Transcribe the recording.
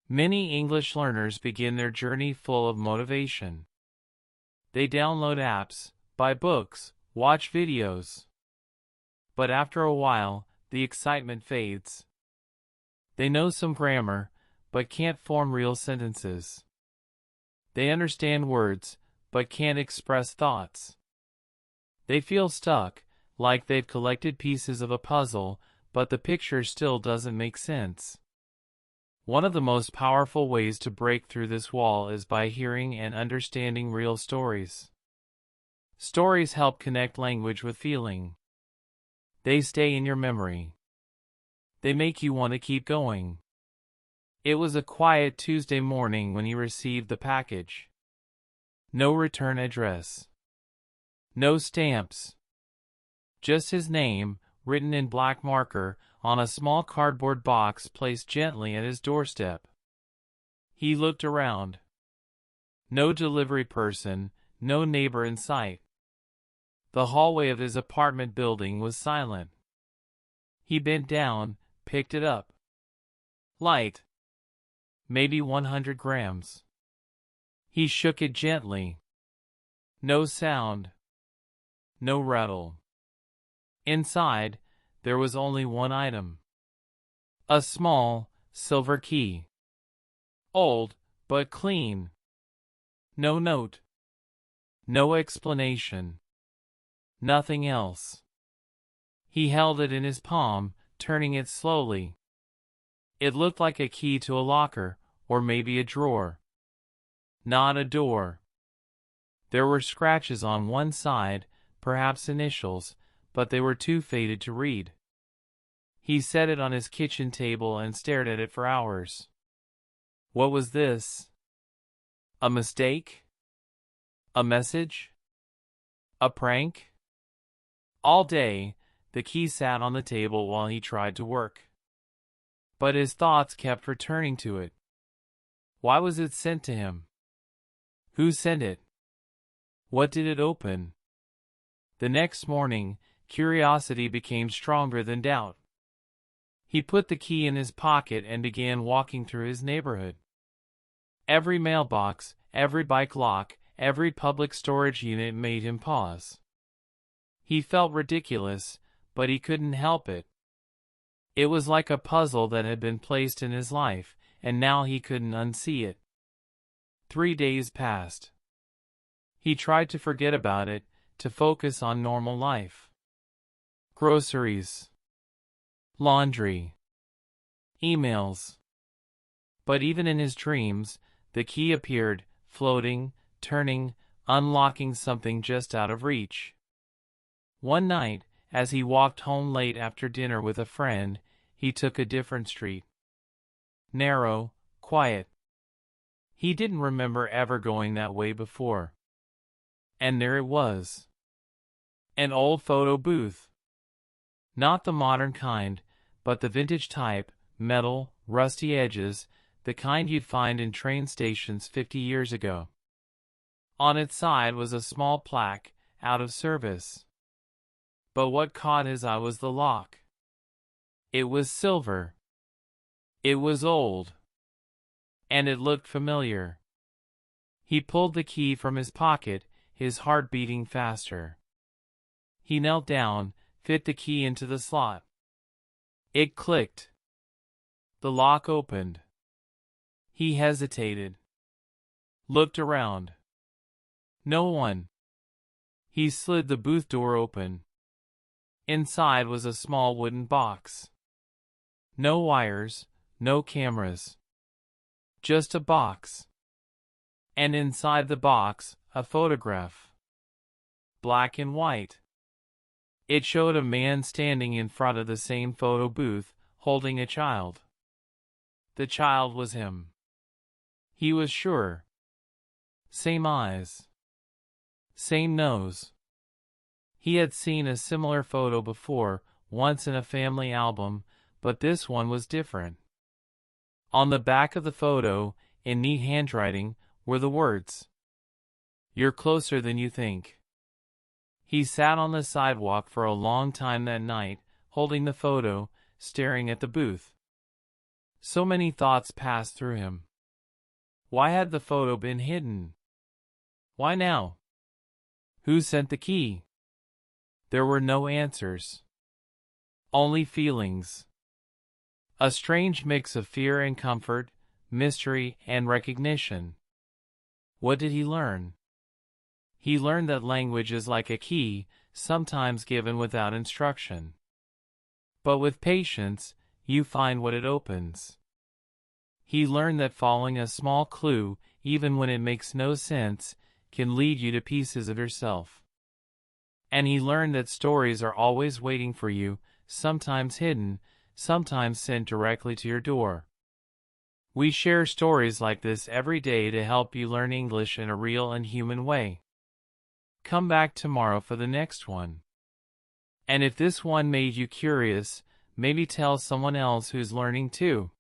Many English learners begin their journey full of motivation. They download apps, buy books, watch videos. But after a while, the excitement fades. They know some grammar, but can't form real sentences. They understand words, but can't express thoughts. They feel stuck, like they've collected pieces of a puzzle, but the picture still doesn't make sense. One of the most powerful ways to break through this wall is by hearing and understanding real stories. Stories help connect language with feeling. They stay in your memory. They make you want to keep going. It was a quiet Tuesday morning when he received the package. No return address. No stamps. Just his name, written in black marker, on a small cardboard box placed gently at his doorstep. He looked around. No delivery person, no neighbor in sight. The hallway of his apartment building was silent. He bent down, picked it up. Light. Maybe 100 grams. He shook it gently. No sound. No rattle. Inside, there was only one item. A small, silver key. Old, but clean. No note. No explanation. Nothing else. He held it in his palm, turning it slowly. It looked like a key to a locker, or maybe a drawer. Not a door. There were scratches on one side, perhaps initials, but they were too faded to read. He set it on his kitchen table and stared at it for hours. What was this? A mistake? A message? A prank? All day, the key sat on the table while he tried to work. But his thoughts kept returning to it. Why was it sent to him? Who sent it? What did it open? The next morning, curiosity became stronger than doubt. He put the key in his pocket and began walking through his neighborhood. Every mailbox, every bike lock, every public storage unit made him pause. He felt ridiculous, but he couldn't help it. It was like a puzzle that had been placed in his life, and now he couldn't unsee it. 3 days passed. He tried to forget about it, to focus on normal life. Groceries. Laundry. Emails. But even in his dreams, the key appeared, floating, turning, unlocking something just out of reach. One night, as he walked home late after dinner with a friend, he took a different street. Narrow, quiet. He didn't remember ever going that way before. And there it was. An old photo booth. Not the modern kind, but the vintage type, metal, rusty edges, the kind you'd find in train stations 50 years ago. On its side was a small plaque, out of service. But what caught his eye was the lock. It was silver. It was old. And it looked familiar. He pulled the key from his pocket, his heart beating faster. He knelt down, fit the key into the slot. It clicked. The lock opened. He hesitated. Looked around. No one. He slid the booth door open. Inside was a small wooden box. No wires, no cameras. Just a box. And inside the box, a photograph. Black and white. It showed a man standing in front of the same photo booth, holding a child. The child was him. He was sure. Same eyes. Same nose. He had seen a similar photo before, once in a family album, but this one was different. On the back of the photo, in neat handwriting, were the words, "You're closer than you think." He sat on the sidewalk for a long time that night, holding the photo, staring at the booth. So many thoughts passed through him. Why had the photo been hidden? Why now? Who sent the key? There were no answers. Only feelings. A strange mix of fear and comfort, mystery and recognition. What did he learn? He learned that language is like a key, sometimes given without instruction. But with patience, you find what it opens. He learned that following a small clue, even when it makes no sense, can lead you to pieces of yourself. And he learned that stories are always waiting for you, sometimes hidden, sometimes sent directly to your door. We share stories like this every day to help you learn English in a real and human way. Come back tomorrow for the next one. And if this one made you curious, maybe tell someone else who's learning too.